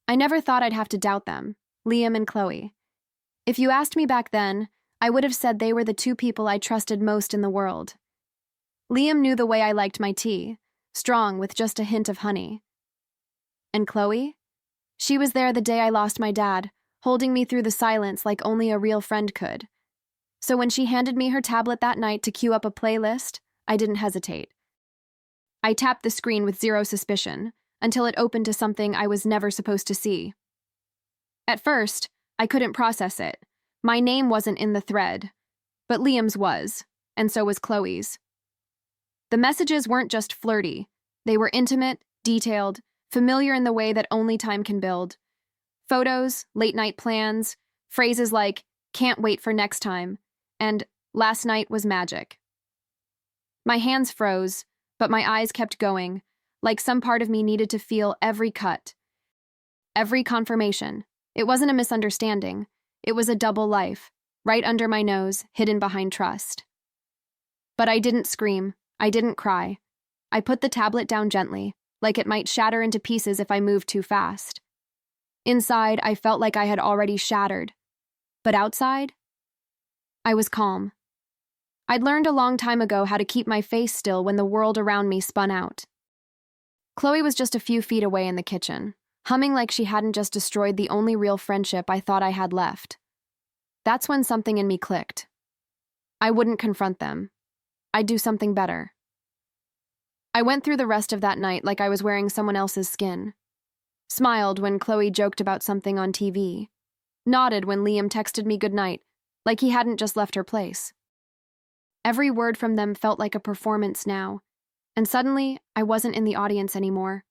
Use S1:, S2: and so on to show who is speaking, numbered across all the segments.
S1: I never thought I'd have to doubt them, Liam and Chloe. If you asked me back then, I would have said they were the two people I trusted most in the world. Liam knew the way I liked my tea, strong with just a hint of honey. And Chloe? She was there the day I lost my dad, holding me through the silence like only a real friend could. So when she handed me her tablet that night to cue up a playlist, I didn't hesitate. I tapped the screen with zero suspicion, until it opened to something I was never supposed to see. At first, I couldn't process it. My name wasn't in the thread, but Liam's was, and so was Chloe's. The messages weren't just flirty. They were intimate, detailed, familiar in the way that only time can build. Photos, late-night plans, phrases like, "can't wait for next time," and "last night was magic." My hands froze, but my eyes kept going, like some part of me needed to feel every cut. Every confirmation. It wasn't a misunderstanding. It was a double life, right under my nose, hidden behind trust. But I didn't scream. I didn't cry. I put the tablet down gently, like it might shatter into pieces if I moved too fast. Inside, I felt like I had already shattered. But outside, I was calm. I'd learned a long time ago how to keep my face still when the world around me spun out. Chloe was just a few feet away in the kitchen, humming like she hadn't just destroyed the only real friendship I thought I had left. That's when something in me clicked. I wouldn't confront them. I'd do something better. I went through the rest of that night like I was wearing someone else's skin. Smiled when Chloe joked about something on TV. Nodded when Liam texted me goodnight, like he hadn't just left her place. Every word from them felt like a performance now, and suddenly I wasn't in the audience anymore.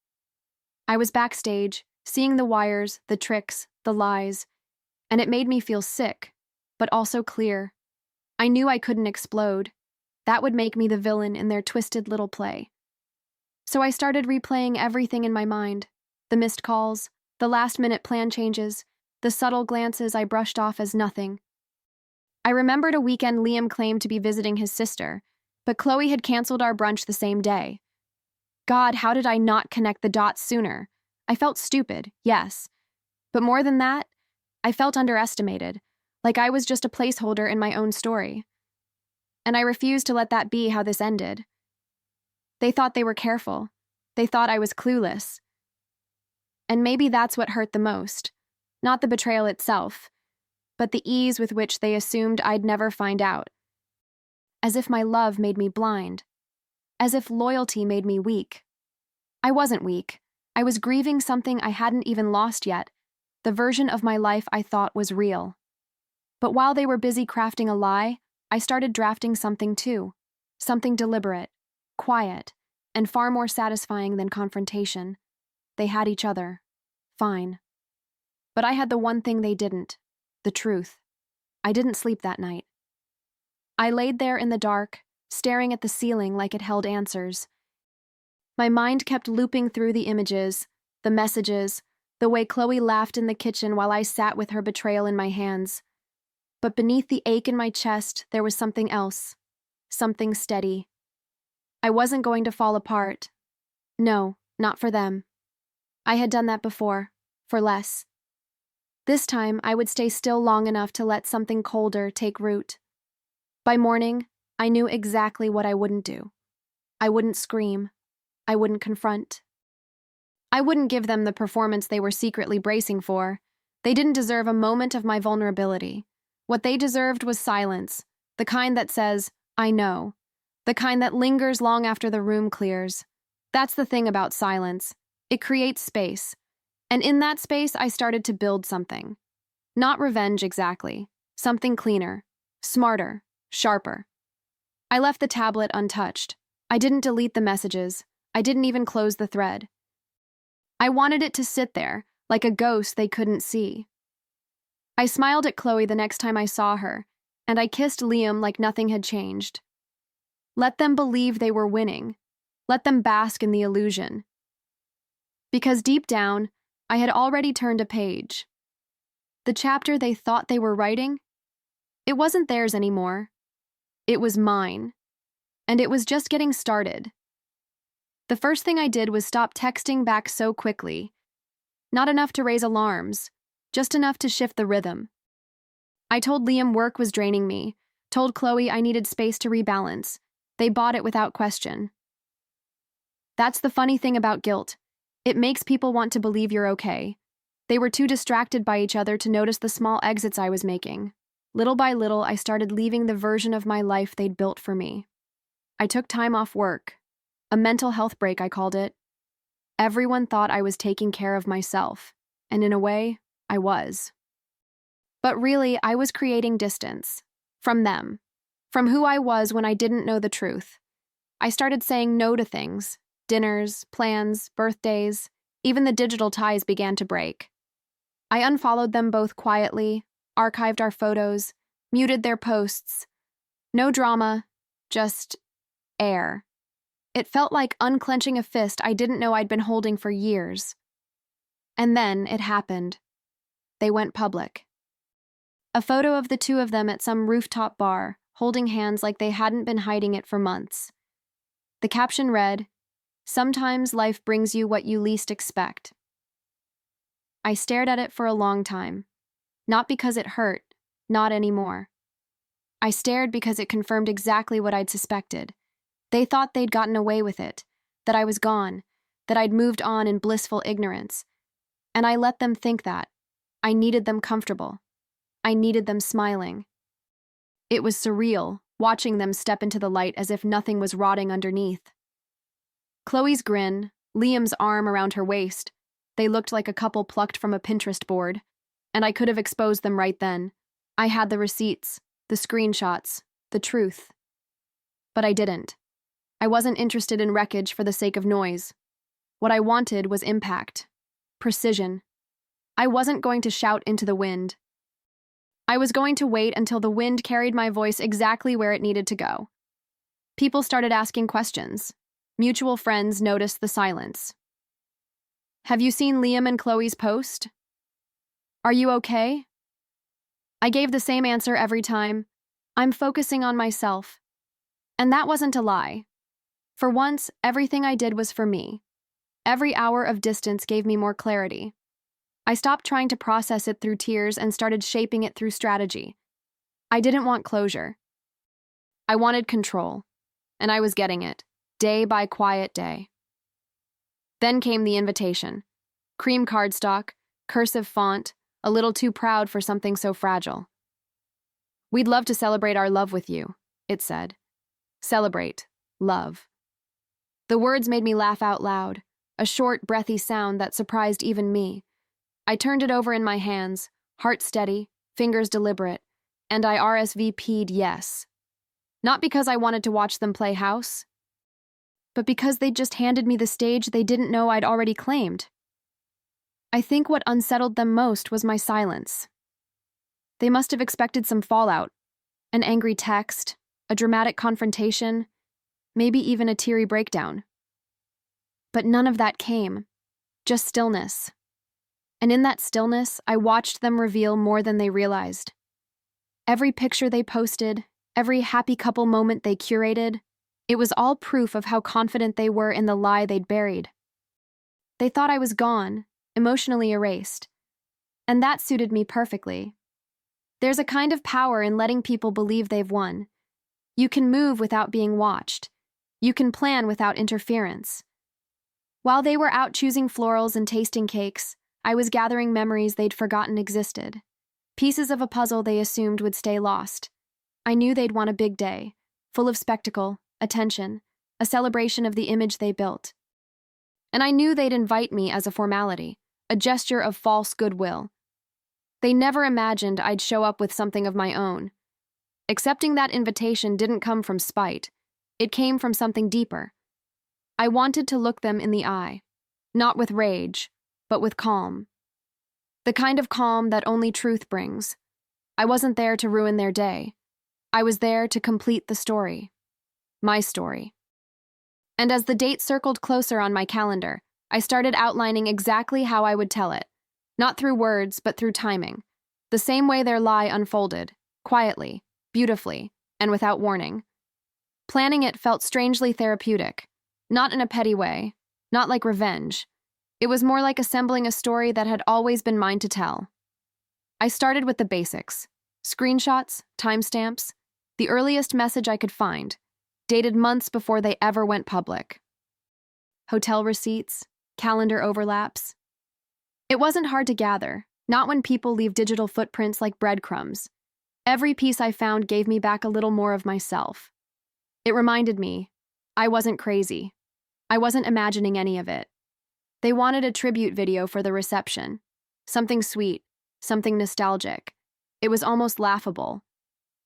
S1: I was backstage, seeing the wires, the tricks, the lies, and it made me feel sick, but also clear. I knew I couldn't explode. That would make me the villain in their twisted little play. So I started replaying everything in my mind. The missed calls, the last-minute plan changes, the subtle glances I brushed off as nothing. I remembered a weekend Liam claimed to be visiting his sister, but Chloe had canceled our brunch the same day. God, how did I not connect the dots sooner? I felt stupid, yes. But more than that, I felt underestimated, like I was just a placeholder in my own story. And I refused to let that be how this ended. They thought they were careful. They thought I was clueless. And maybe that's what hurt the most. Not the betrayal itself, but the ease with which they assumed I'd never find out. As if my love made me blind. As if loyalty made me weak. I wasn't weak. I was grieving something I hadn't even lost yet, the version of my life I thought was real. But while they were busy crafting a lie, I started drafting something too. Something deliberate, quiet, and far more satisfying than confrontation. They had each other. Fine. But I had the one thing they didn't. The truth. I didn't sleep that night. I laid there in the dark, staring at the ceiling like it held answers. My mind kept looping through the images, the messages, the way Chloe laughed in the kitchen while I sat with her betrayal in my hands. But beneath the ache in my chest, there was something else. Something steady. I wasn't going to fall apart. No, not for them. I had done that before, for less. This time, I would stay still long enough to let something colder take root. By morning, I knew exactly what I wouldn't do. I wouldn't scream. I wouldn't confront. I wouldn't give them the performance they were secretly bracing for. They didn't deserve a moment of my vulnerability. What they deserved was silence, the kind that says, "I know," the kind that lingers long after the room clears. That's the thing about silence. It creates space. And in that space, I started to build something. Not revenge exactly. Something cleaner, smarter, sharper. I left the tablet untouched. I didn't delete the messages. I didn't even close the thread. I wanted it to sit there, like a ghost they couldn't see. I smiled at Chloe the next time I saw her, and I kissed Liam like nothing had changed. Let them believe they were winning. Let them bask in the illusion. Because deep down, I had already turned a page. The chapter they thought they were writing, it wasn't theirs anymore. It was mine. And it was just getting started. The first thing I did was stop texting back so quickly. Not enough to raise alarms, just enough to shift the rhythm. I told Liam work was draining me, told Chloe I needed space to rebalance. They bought it without question. That's the funny thing about guilt. It makes people want to believe you're okay. They were too distracted by each other to notice the small exits I was making. Little by little, I started leaving the version of my life they'd built for me. I took time off work. A mental health break, I called it. Everyone thought I was taking care of myself, and in a way, I was. But really, I was creating distance. From them. From who I was when I didn't know the truth. I started saying no to things. Dinners, plans, birthdays, even the digital ties began to break. I unfollowed them both quietly, archived our photos, muted their posts. No drama, just air. It felt like unclenching a fist I didn't know I'd been holding for years. And then it happened. They went public. A photo of the two of them at some rooftop bar, holding hands like they hadn't been hiding it for months. The caption read, "Sometimes life brings you what you least expect." I stared at it for a long time. Not because it hurt, not anymore. I stared because it confirmed exactly what I'd suspected. They thought they'd gotten away with it, that I was gone, that I'd moved on in blissful ignorance. And I let them think that. I needed them comfortable. I needed them smiling. It was surreal, watching them step into the light as if nothing was rotting underneath. Chloe's grin, Liam's arm around her waist, they looked like a couple plucked from a Pinterest board, and I could have exposed them right then. I had the receipts, the screenshots, the truth. But I didn't. I wasn't interested in wreckage for the sake of noise. What I wanted was impact, precision. I wasn't going to shout into the wind. I was going to wait until the wind carried my voice exactly where it needed to go. People started asking questions. Mutual friends noticed the silence. "Have you seen Liam and Chloe's post? Are you okay?" I gave the same answer every time. I'm focusing on myself. And that wasn't a lie. For once, everything I did was for me. Every hour of distance gave me more clarity. I stopped trying to process it through tears and started shaping it through strategy. I didn't want closure. I wanted control, and I was getting it, day by quiet day. Then came the invitation. Cream cardstock, cursive font, a little too proud for something so fragile. "We'd love to celebrate our love with you," it said. Celebrate. Love. The words made me laugh out loud, a short, breathy sound that surprised even me. I turned it over in my hands, heart steady, fingers deliberate, and I RSVP'd yes. Not because I wanted to watch them play house, but because they'd just handed me the stage they didn't know I'd already claimed. I think what unsettled them most was my silence. They must have expected some fallout, an angry text, a dramatic confrontation, maybe even a teary breakdown. But none of that came, just stillness. And in that stillness, I watched them reveal more than they realized. Every picture they posted, every happy couple moment they curated, it was all proof of how confident they were in the lie they'd buried. They thought I was gone, emotionally erased. And that suited me perfectly. There's a kind of power in letting people believe they've won. You can move without being watched. You can plan without interference. While they were out choosing florals and tasting cakes, I was gathering memories they'd forgotten existed. Pieces of a puzzle they assumed would stay lost. I knew they'd want a big day, full of spectacle, attention, a celebration of the image they built. And I knew they'd invite me as a formality, a gesture of false goodwill. They never imagined I'd show up with something of my own. Accepting that invitation didn't come from spite. It came from something deeper. I wanted to look them in the eye, not with rage, but with calm. The kind of calm that only truth brings. I wasn't there to ruin their day. I was there to complete the story. My story. And as the date circled closer on my calendar, I started outlining exactly how I would tell it. Not through words, but through timing. The same way their lie unfolded, quietly, beautifully, and without warning. Planning it felt strangely therapeutic. Not in a petty way, not like revenge. It was more like assembling a story that had always been mine to tell. I started with the basics: screenshots, timestamps, the earliest message I could find, dated months before they ever went public. Hotel receipts, calendar overlaps. It wasn't hard to gather, not when people leave digital footprints like breadcrumbs. Every piece I found gave me back a little more of myself. It reminded me, I wasn't crazy. I wasn't imagining any of it. They wanted a tribute video for the reception. Something sweet, something nostalgic. It was almost laughable.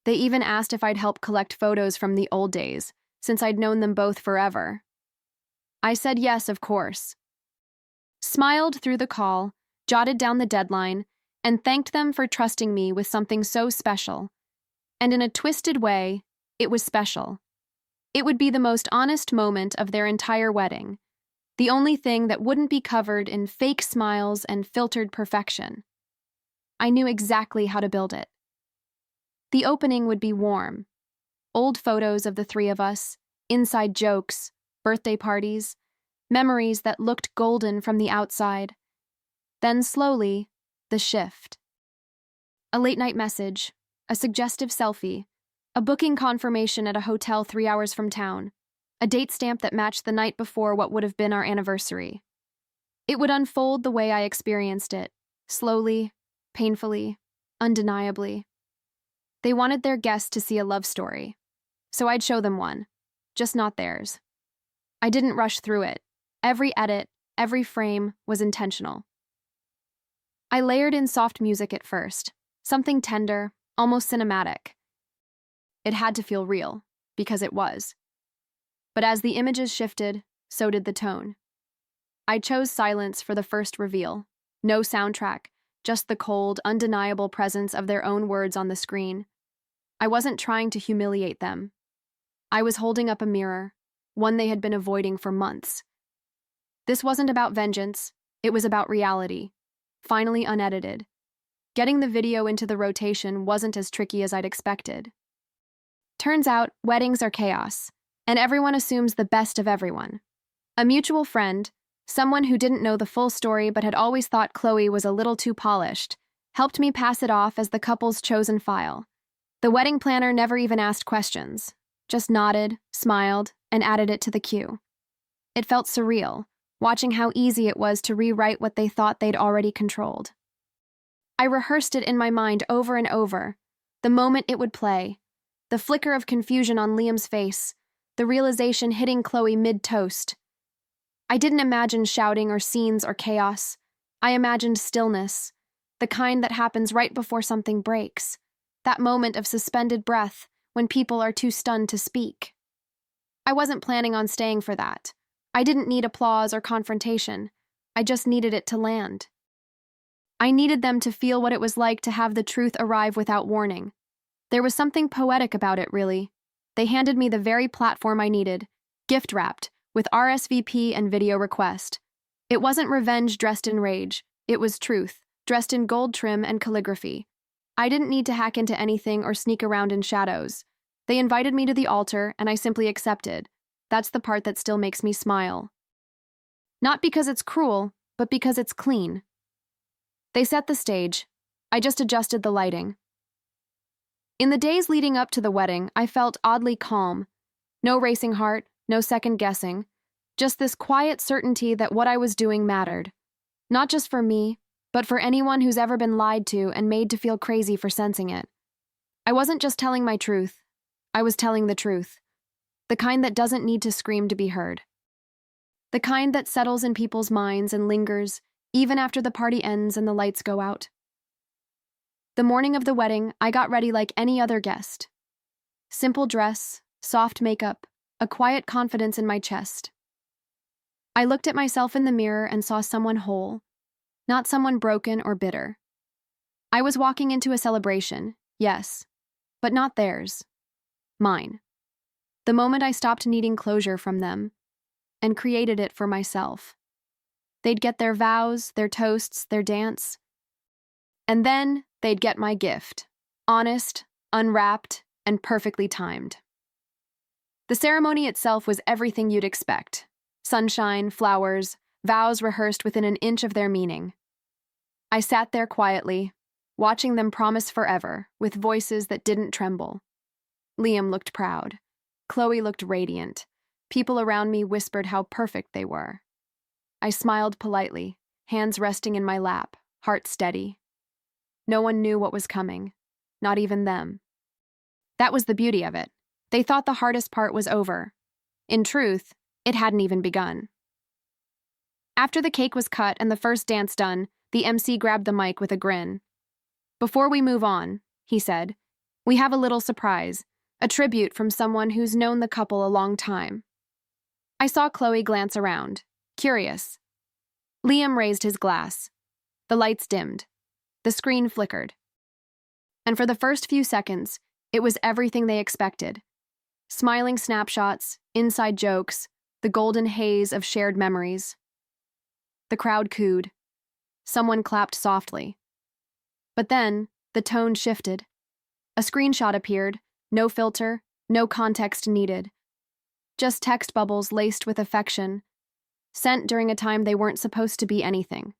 S1: They even asked if I'd help collect photos from the old days, since I'd known them both forever. I said yes, of course. Smiled through the call, jotted down the deadline, and thanked them for trusting me with something so special. And in a twisted way, it was special. It would be the most honest moment of their entire wedding, the only thing that wouldn't be covered in fake smiles and filtered perfection. I knew exactly how to build it. The opening would be warm. Old photos of the three of us, inside jokes, birthday parties, memories that looked golden from the outside. Then slowly, the shift. A late-night message, a suggestive selfie, a booking confirmation at a hotel 3 hours from town, a date stamp that matched the night before what would have been our anniversary. It would unfold the way I experienced it, slowly, painfully, undeniably. They wanted their guests to see a love story, so I'd show them one, just not theirs. I didn't rush through it. Every edit, every frame was intentional. I layered in soft music at first, something tender, almost cinematic. It had to feel real, because it was. But as the images shifted, so did the tone. I chose silence for the first reveal. No soundtrack, just the cold, undeniable presence of their own words on the screen. I wasn't trying to humiliate them. I was holding up a mirror, one they had been avoiding for months. This wasn't about vengeance, it was about reality, finally unedited. Getting the video into the rotation wasn't as tricky as I'd expected. Turns out, weddings are chaos, and everyone assumes the best of everyone. A mutual friend, someone who didn't know the full story but had always thought Chloe was a little too polished, helped me pass it off as the couple's chosen file. The wedding planner never even asked questions, just nodded, smiled, and added it to the queue. It felt surreal, watching how easy it was to rewrite what they thought they'd already controlled. I rehearsed it in my mind over and over, the moment it would play, the flicker of confusion on Liam's face, the realization hitting Chloe mid-toast. I didn't imagine shouting or scenes or chaos. I imagined stillness, the kind that happens right before something breaks, that moment of suspended breath when people are too stunned to speak. I wasn't planning on staying for that. I didn't need applause or confrontation. I just needed it to land. I needed them to feel what it was like to have the truth arrive without warning. There was something poetic about it, really. They handed me the very platform I needed, gift-wrapped, with RSVP and video request. It wasn't revenge dressed in rage. It was truth, dressed in gold trim and calligraphy. I didn't need to hack into anything or sneak around in shadows. They invited me to the altar, and I simply accepted. That's the part that still makes me smile. Not because it's cruel, but because it's clean. They set the stage. I just adjusted the lighting. In the days leading up to the wedding, I felt oddly calm. No racing heart, no second guessing. Just this quiet certainty that what I was doing mattered. Not just for me, but for anyone who's ever been lied to and made to feel crazy for sensing it. I wasn't just telling my truth. I was telling the truth. The kind that doesn't need to scream to be heard. The kind that settles in people's minds and lingers, even after the party ends and the lights go out. The morning of the wedding, I got ready like any other guest. Simple dress, soft makeup, a quiet confidence in my chest. I looked at myself in the mirror and saw someone whole, not someone broken or bitter. I was walking into a celebration, yes, but not theirs. Mine. The moment I stopped needing closure from them and created it for myself. They'd get their vows, their toasts, their dance. And then they'd get my gift, honest, unwrapped, and perfectly timed. The ceremony itself was everything you'd expect. Sunshine, flowers, vows rehearsed within an inch of their meaning. I sat there quietly, watching them promise forever, with voices that didn't tremble. Liam looked proud. Chloe looked radiant. People around me whispered how perfect they were. I smiled politely, hands resting in my lap, heart steady. No one knew what was coming, not even them. That was the beauty of it. They thought the hardest part was over. In truth, it hadn't even begun. After the cake was cut and the first dance done, the MC grabbed the mic with a grin. "Before we move on," he said, "we have a little surprise, a tribute from someone who's known the couple a long time." I saw Chloe glance around, curious. Liam raised his glass. The lights dimmed. The screen flickered. And for the first few seconds, it was everything they expected. Smiling snapshots, inside jokes, the golden haze of shared memories. The crowd cooed. Someone clapped softly. But then, the tone shifted. A screenshot appeared, no filter, no context needed. Just text bubbles laced with affection, sent during a time they weren't supposed to be anything.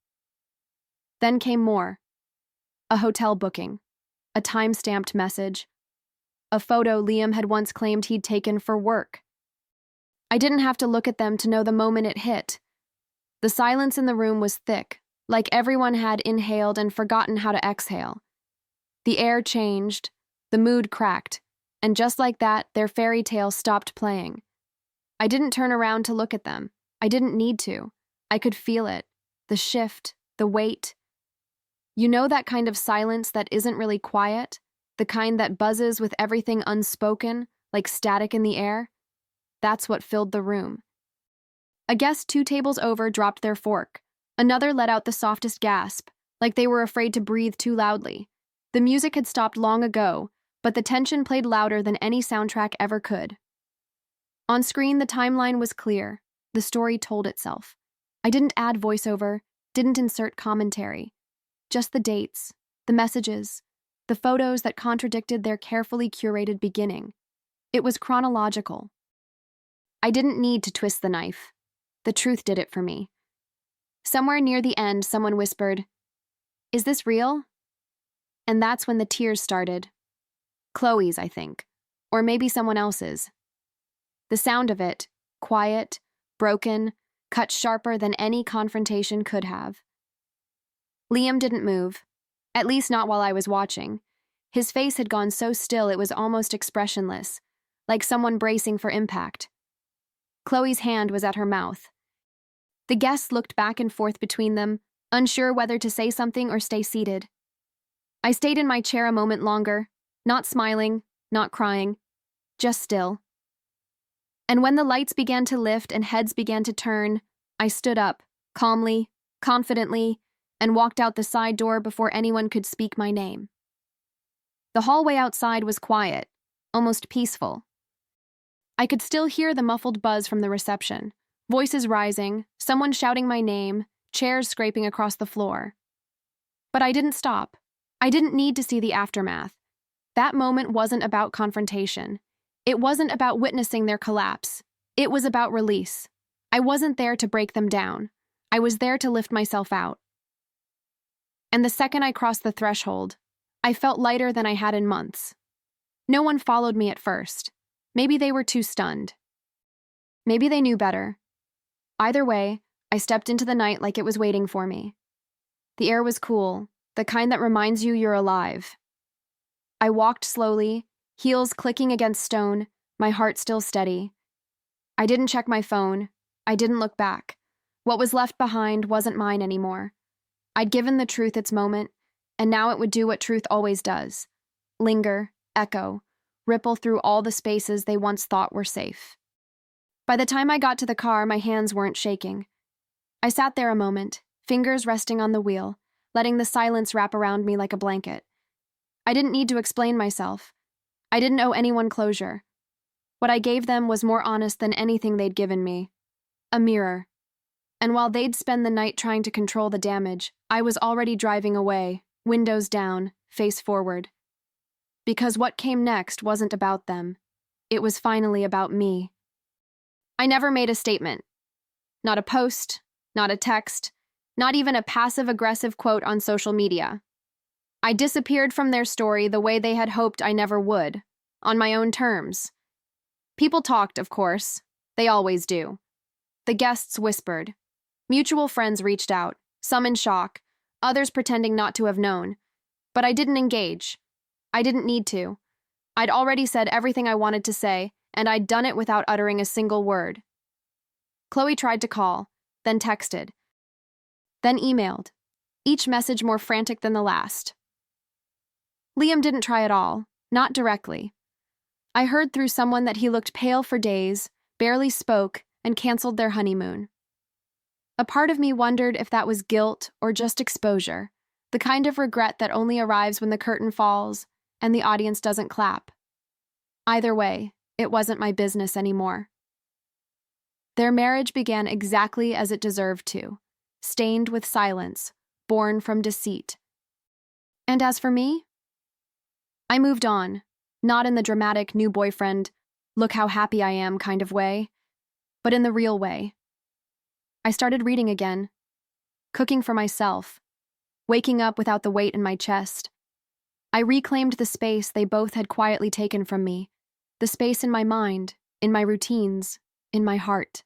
S1: Then came more. A hotel booking, a time-stamped message, a photo Liam had once claimed he'd taken for work. I didn't have to look at them to know the moment it hit. The silence in the room was thick, like everyone had inhaled and forgotten how to exhale. The air changed, the mood cracked, and just like that, their fairy tale stopped playing. I didn't turn around to look at them. I didn't need to. I could feel it, the shift, the weight. You know that kind of silence that isn't really quiet? The kind that buzzes with everything unspoken, like static in the air? That's what filled the room. A guest 2 tables over dropped their fork. Another let out the softest gasp, like they were afraid to breathe too loudly. The music had stopped long ago, but the tension played louder than any soundtrack ever could. On screen, the timeline was clear. The story told itself. I didn't add voiceover, didn't insert commentary. Just the dates, the messages, the photos that contradicted their carefully curated beginning. It was chronological. I didn't need to twist the knife. The truth did it for me. Somewhere near the end, someone whispered, "Is this real?" And that's when the tears started. Chloe's, I think. Or maybe someone else's. The sound of it, quiet, broken, cut sharper than any confrontation could have. Liam didn't move, at least not while I was watching. His face had gone so still it was almost expressionless, like someone bracing for impact. Chloe's hand was at her mouth. The guests looked back and forth between them, unsure whether to say something or stay seated. I stayed in my chair a moment longer, not smiling, not crying, just still. And when the lights began to lift and heads began to turn, I stood up, calmly, confidently, and walked out the side door before anyone could speak my name. The hallway outside was quiet, almost peaceful. I could still hear the muffled buzz from the reception, voices rising, someone shouting my name, chairs scraping across the floor. But I didn't stop. I didn't need to see the aftermath. That moment wasn't about confrontation. It wasn't about witnessing their collapse. It was about release. I wasn't there to break them down. I was there to lift myself out. And the second I crossed the threshold, I felt lighter than I had in months. No one followed me at first. Maybe they were too stunned. Maybe they knew better. Either way, I stepped into the night like it was waiting for me. The air was cool, the kind that reminds you you're alive. I walked slowly, heels clicking against stone, my heart still steady. I didn't check my phone. I didn't look back. What was left behind wasn't mine anymore. I'd given the truth its moment, and now it would do what truth always does. Linger, echo, ripple through all the spaces they once thought were safe. By the time I got to the car, my hands weren't shaking. I sat there a moment, fingers resting on the wheel, letting the silence wrap around me like a blanket. I didn't need to explain myself. I didn't owe anyone closure. What I gave them was more honest than anything they'd given me. A mirror. And while they'd spend the night trying to control the damage, I was already driving away, windows down, face forward. Because what came next wasn't about them. It was finally about me. I never made a statement. Not a post, not a text, not even a passive-aggressive quote on social media. I disappeared from their story the way they had hoped I never would, on my own terms. People talked, of course. They always do. The guests whispered. Mutual friends reached out, some in shock, others pretending not to have known. But I didn't engage. I didn't need to. I'd already said everything I wanted to say, and I'd done it without uttering a single word. Chloe tried to call, then texted, then emailed, each message more frantic than the last. Liam didn't try at all, not directly. I heard through someone that he looked pale for days, barely spoke, and canceled their honeymoon. A part of me wondered if that was guilt or just exposure, the kind of regret that only arrives when the curtain falls and the audience doesn't clap. Either way, it wasn't my business anymore. Their marriage began exactly as it deserved to, stained with silence, born from deceit. And as for me, I moved on, not in the dramatic new boyfriend, look how happy I am kind of way, but in the real way. I started reading again, cooking for myself, waking up without the weight in my chest. I reclaimed the space they both had quietly taken from me, the space in my mind, in my routines, in my heart.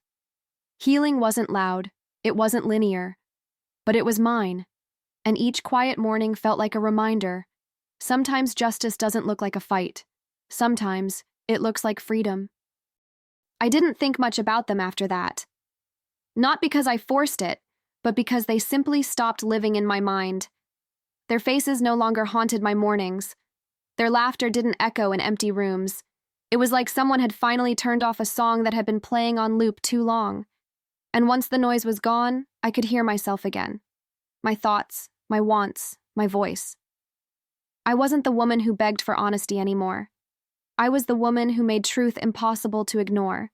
S1: Healing wasn't loud, it wasn't linear, but it was mine, and each quiet morning felt like a reminder. Sometimes justice doesn't look like a fight. Sometimes it looks like freedom. I didn't think much about them after that. Not because I forced it, but because they simply stopped living in my mind. Their faces no longer haunted my mornings. Their laughter didn't echo in empty rooms. It was like someone had finally turned off a song that had been playing on loop too long. And once the noise was gone, I could hear myself again. My thoughts, my wants, my voice. I wasn't the woman who begged for honesty anymore. I was the woman who made truth impossible to ignore.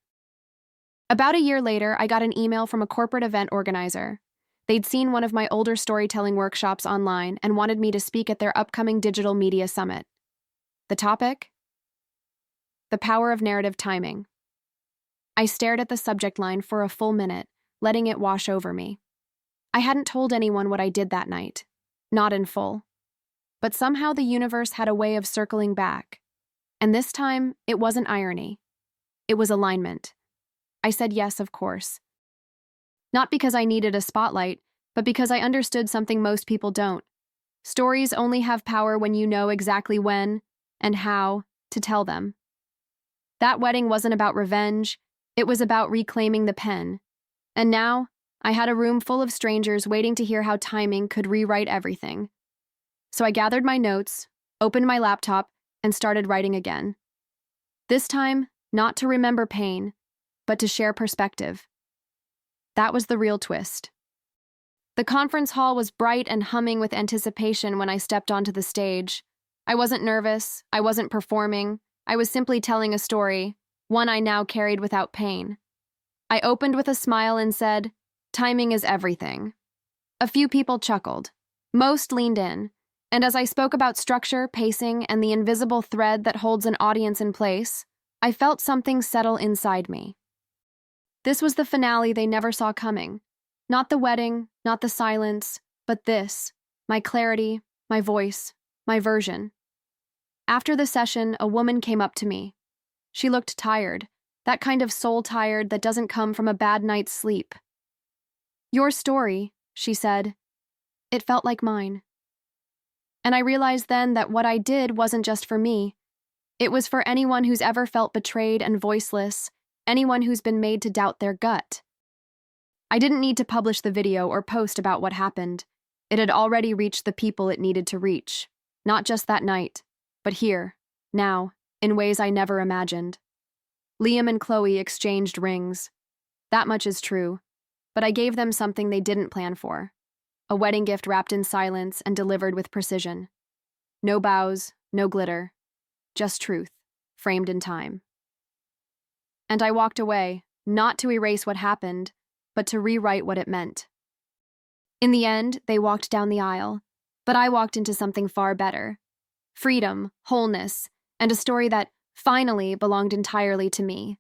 S1: About a year later, I got an email from a corporate event organizer. They'd seen one of my older storytelling workshops online and wanted me to speak at their upcoming digital media summit. The topic? The power of narrative timing. I stared at the subject line for a full minute, letting it wash over me. I hadn't told anyone what I did that night, not in full. But somehow the universe had a way of circling back. And this time, it wasn't irony. It was alignment. I said yes, of course. Not because I needed a spotlight, but because I understood something most people don't. Stories only have power when you know exactly when and how to tell them. That wedding wasn't about revenge, it was about reclaiming the pen. And now, I had a room full of strangers waiting to hear how timing could rewrite everything. So I gathered my notes, opened my laptop, and started writing again. This time, not to remember pain, but to share perspective. That was the real twist. The conference hall was bright and humming with anticipation when I stepped onto the stage. I wasn't nervous, I wasn't performing, I was simply telling a story, one I now carried without pain. I opened with a smile and said, "Timing is everything." A few people chuckled. Most leaned in, and as I spoke about structure, pacing, and the invisible thread that holds an audience in place, I felt something settle inside me. This was the finale they never saw coming. Not the wedding, not the silence, but this, my clarity, my voice, my version. After the session, a woman came up to me. She looked tired, that kind of soul-tired that doesn't come from a bad night's sleep. "Your story," she said. It felt like mine. And I realized then that what I did wasn't just for me. It was for anyone who's ever felt betrayed and voiceless, anyone who's been made to doubt their gut. I didn't need to publish the video or post about what happened. It had already reached the people it needed to reach, not just that night, but here, now, in ways I never imagined. Liam and Chloe exchanged rings. That much is true, but I gave them something they didn't plan for. A wedding gift wrapped in silence and delivered with precision. No bows, no glitter, just truth, framed in time. And I walked away, not to erase what happened, but to rewrite what it meant. In the end, they walked down the aisle, but I walked into something far better. Freedom, wholeness, and a story that finally belonged entirely to me.